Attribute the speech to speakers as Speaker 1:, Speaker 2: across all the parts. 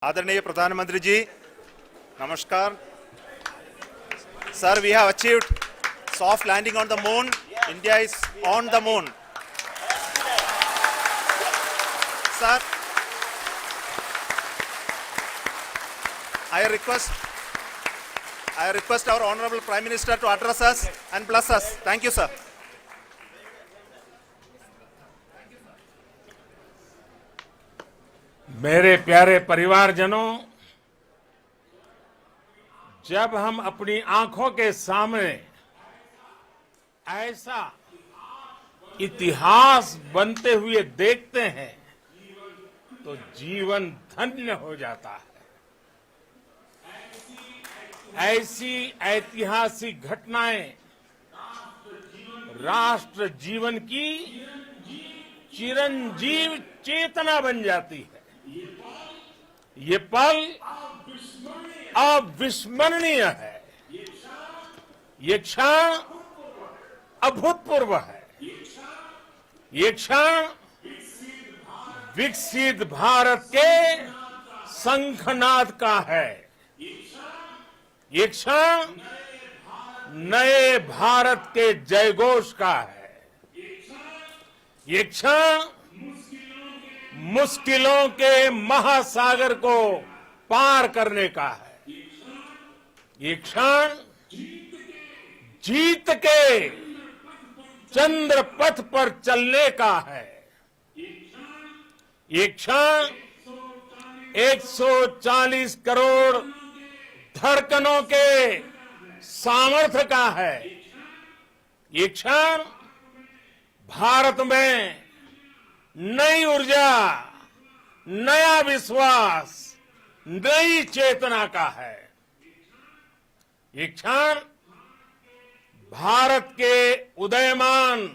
Speaker 1: आदरणीय प्रधानमंत्री जी, नमस्कार. Sir, we have achieved soft landing on the moon. India is on the moon. Sir, I request our Honorable Prime Minister to address us and bless us. Thank you, sir.
Speaker 2: मेरे प्यारे परिवारजनों, जब हम अपनी आंखों के सामने ऐसा इतिहास बनते हुए देखते हैं तो जीवन धन्य हो जाता है. ऐसी ऐतिहासिक घटनाएं राष्ट्र जीवन की चिरंजीव चेतना बन जाती है. ये पल अविस्मरणीय है. ये क्षण अभूतपूर्व है. ये क्षण विकसित भारत के शंखनाद का है. ये क्षण नए भारत के जयघोष का है. ये क्षण मुश्किलों के महासागर को पार करने का है. ये क्षण जीत के चंद्र पथ पर चलने का है. ये क्षण 140 करोड़ धड़कनों के सामर्थ्य का है. ये क्षण भारत में नई ऊर्जा, नया विश्वास, नई चेतना का है. ये क्षण भारत के उदयमान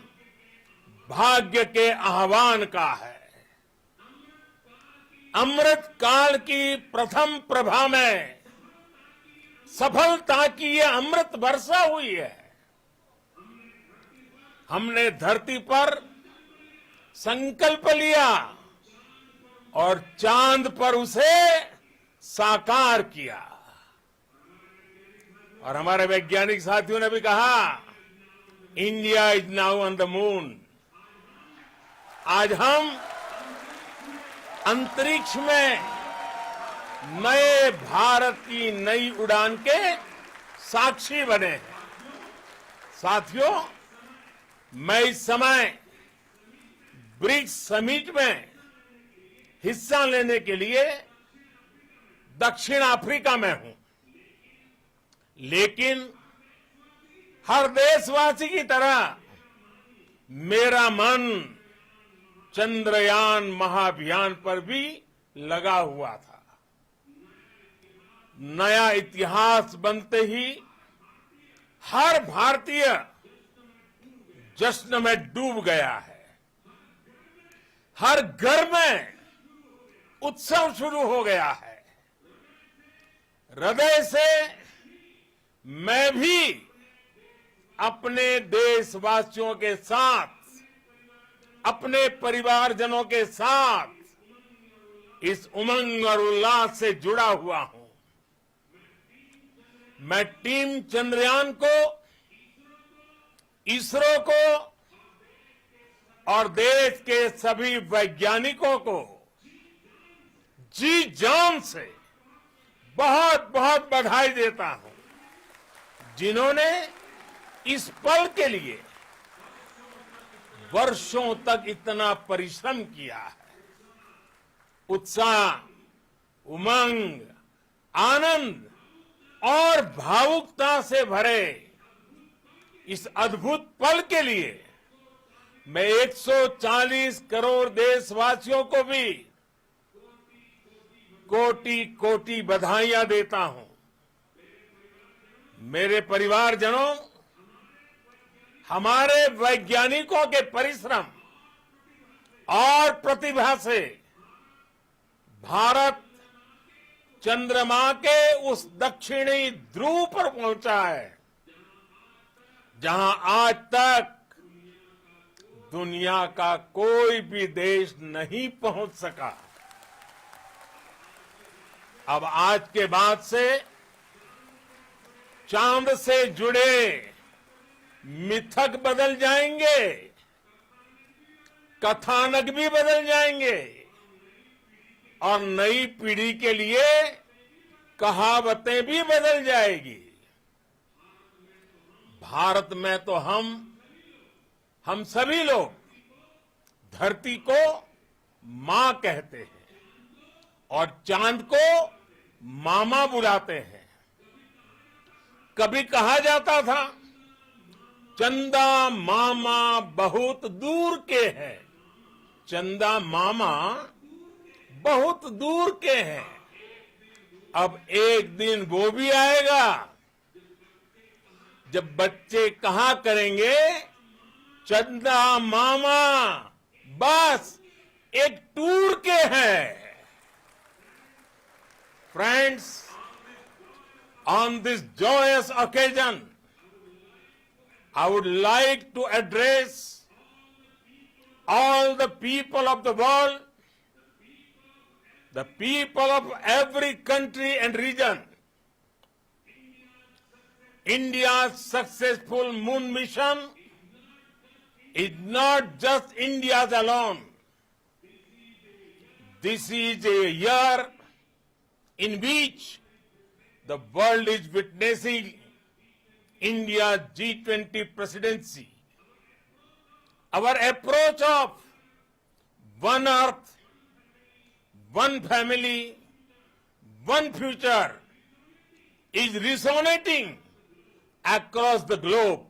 Speaker 2: भाग्य के आह्वान का है. अमृत काल की प्रथम प्रभा में सफलता की ये अमृत वर्षा हुई है. हमने धरती पर संकल्प लिया और चांद पर उसे साकार किया. और हमारे वैज्ञानिक साथियों ने भी कहा, India is now on the moon. आज हम अंतरिक्ष में नए भारत की नई उड़ान के साक्षी बने हैं. साथियों, मैं इस समय ब्रिक्स समिट में हिस्सा लेने के लिए दक्षिण अफ्रीका में हूं. लेकिन हर देशवासी की तरह मेरा मन चंद्रयान महाअभियान पर भी लगा हुआ था. नया इतिहास बनते ही हर भारतीय जश्न में डूब गया है. हर घर में उत्सव शुरू हो गया है. हृदय से मैं भी अपने देशवासियों के साथ, अपने परिवारजनों के साथ इस उमंग और उल्लास से जुड़ा हुआ हूं. मैं टीम चंद्रयान को, इसरो को और देश के सभी वैज्ञानिकों को जी जान से बहुत बहुत बधाई देता हूं, जिन्होंने इस पल के लिए वर्षों तक इतना परिश्रम किया है. उत्साह, उमंग, आनंद और भावुकता से भरे इस अद्भुत पल के लिए मैं 140 करोड़ देशवासियों को भी कोटि कोटि बधाइयां देता हूं. मेरे परिवारजनों, हमारे वैज्ञानिकों के परिश्रम और प्रतिभा से भारत चंद्रमा के उस दक्षिणी ध्रुव पर पहुंचा है, जहां आज तक दुनिया का कोई भी देश नहीं पहुंच सका. अब आज के बाद से चांद से जुड़े मिथक बदल जाएंगे, कथानक भी बदल जाएंगे और नई पीढ़ी के लिए कहावतें भी बदल जाएगी। भारत में तो हम सभी लोग धरती को मां कहते हैं और चांद को मामा बुलाते हैं। कभी कहा जाता था चंदा मामा बहुत दूर के हैं, चंदा मामा बहुत दूर के हैं। अब एक दिन वो भी आएगा जब बच्चे कहा करेंगे चंदा मामा बस एक टूर के हैं। Friends, on this joyous occasion, I would like to address all the people of the world, the people of every country and region. India's successful moon mission is not just India's alone. This is a year in which the world is witnessing India's G20 presidency. Our approach of one earth, one family, one future is resonating across the globe.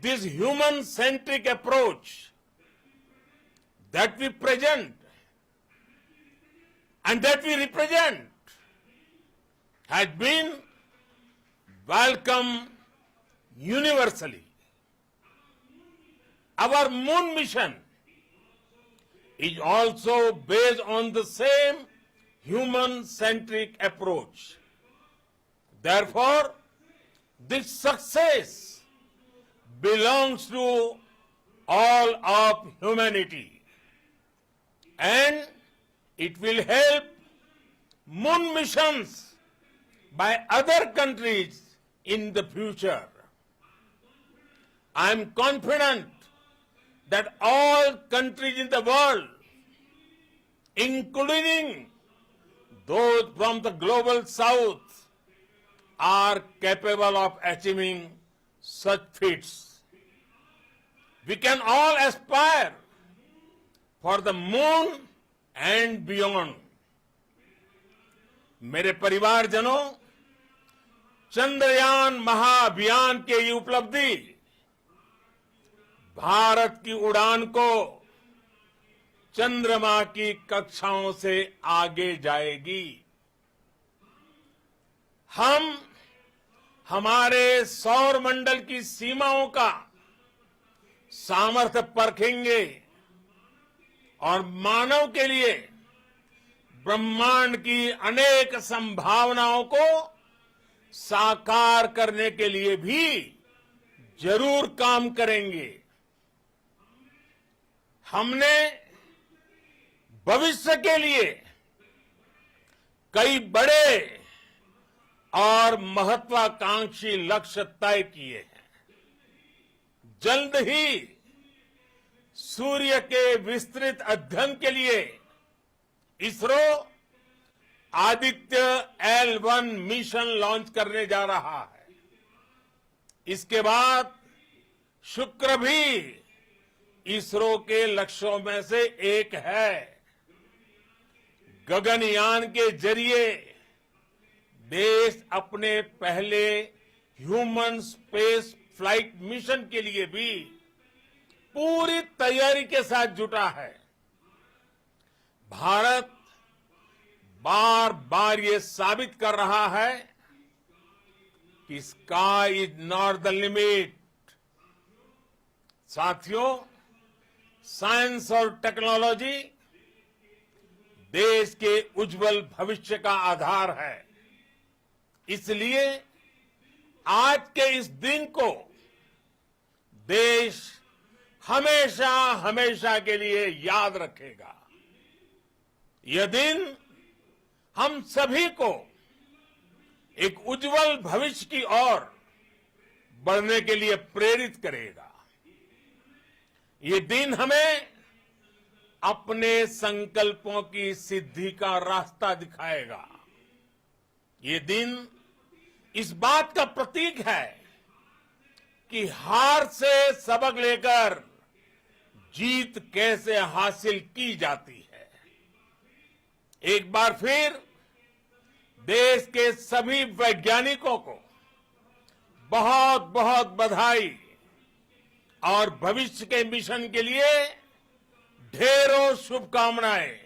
Speaker 2: This human-centric approach that we present and that we represent has been welcomed universally. Our moon mission is also based on the same human-centric approach. Therefore, this success belongs to all of humanity, and it will help moon missions by other countries in the future. I am confident that all countries in the world, including those from the global south, are capable of achieving such feats. We can all aspire for the moon and beyond. मेरे परिवारजनों, चंद्रयान महाअभियान की ये उपलब्धि भारत की उड़ान को चंद्रमा की कक्षाओं से आगे जाएगी। हम हमारे सौर मंडल की सीमाओं का सामर्थ्य परखेंगे और मानव के लिए ब्रह्मांड की अनेक संभावनाओं को साकार करने के लिए भी जरूर काम करेंगे। हमने भविष्य के लिए कई बड़े और महत्वाकांक्षी लक्ष्य तय किए हैं। जल्द ही सूर्य के विस्तृत अध्ययन के लिए ISRO Aditya L1 mission launch करने जा रहा है। इसके बाद शुक्र भी इसरो के लक्ष्यों में से एक है। गगनयान के जरिए देश अपने पहले ह्यूमन स्पेस फ्लाइट मिशन के लिए भी पूरी तैयारी के साथ जुटा है। भारत बार बार ये साबित कर रहा है कि sky is not the limit. साथियों, साइंस और टेक्नोलॉजी देश के उज्जवल भविष्य का आधार है। इसलिए आज के इस दिन को देश हमेशा हमेशा के लिए याद रखेगा। यह दिन हम सभी को एक उज्जवल भविष्य की ओर बढ़ने के लिए प्रेरित करेगा। ये दिन हमें अपने संकल्पों की सिद्धि का रास्ता दिखाएगा। ये दिन इस बात का प्रतीक है कि हार से सबक लेकर जीत कैसे हासिल की जाती है। एक बार फिर देश के सभी वैज्ञानिकों को बहुत बहुत बधाई और भविष्य के मिशन के लिए ढेरों शुभकामनाएं।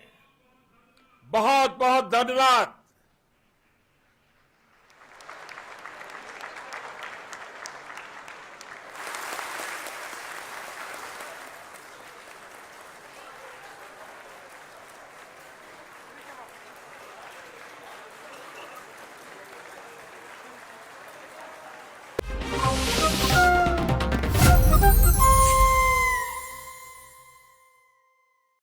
Speaker 2: बहुत बहुत धन्यवाद।